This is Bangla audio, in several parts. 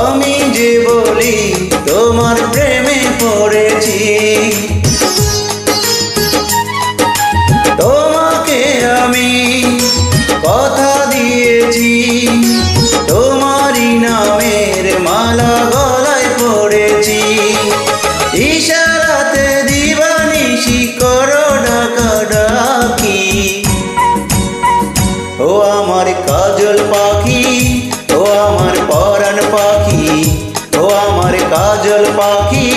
আমি যে বলি তোমার প্রেমে পড়েছি, তোমাকে আমি কথা দিয়েছি, তোমারই নামের মালা গলায় পড়েছি। ইশারাতে দিবানিশি করো ডাকাডাকি, ও আমার কাজল পাখি, ও আমার পরাণ পাখি, ও আমার কাজল পাখি,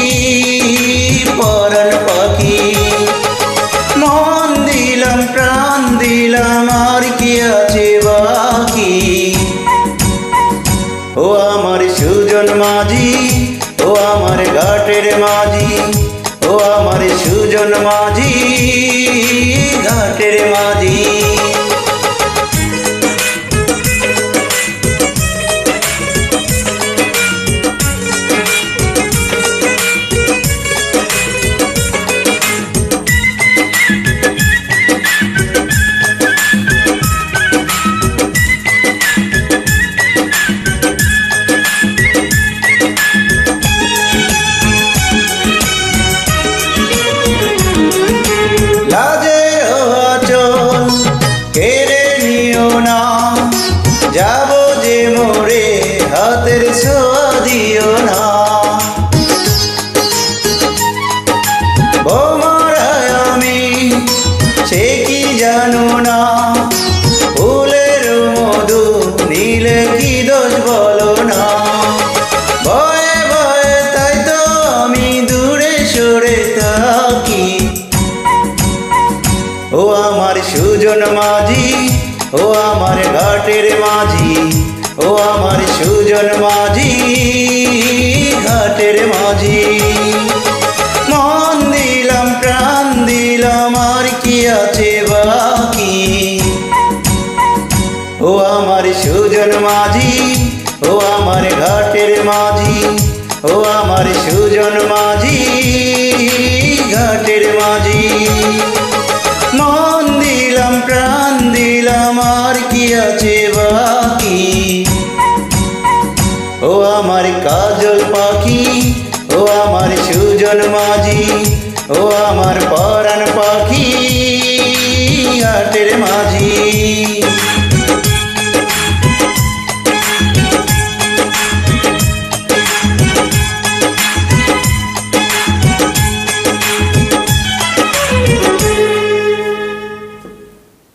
পরাণ পাখি। মন দিলাম প্রাণ দিলাম আর কি আছে বাকি, ও আমার সুজন মাঝি, ও আমার ঘাটের মাঝি, ও আমার সুজন মাঝি, ঘাটের মাঝি। যাব যে মোরে হাতের ছোঁয়া দিও না, বোমারায় আমি সে কি জানো না, ফুলের মধু নীলে কি দোষ বলো না। ভয়ে ভয়ে তাই তো আমি দূরে সরে থাকি, ও আমার সুজন মাঝি, ও আমার ঘাটের মাঝি, ও আমার সুজন মাঝি, ঘাটের মাঝি। মন দিলাম প্রাণ দিলাম আর কি আছে বাকি, ও আমার সুজন মাঝি, ও আমার ঘাটের মাঝি, ও আমার সুজন মাঝি, ঘাটের মাঝি। মন দিলাম প্রাণ দিলাম আর কি আছে বাকি, ও আমার কাজল পাখি, ও আমার সুজন মাঝি, ও আমার পরাণ পাখি, ঘাটের মাঝি।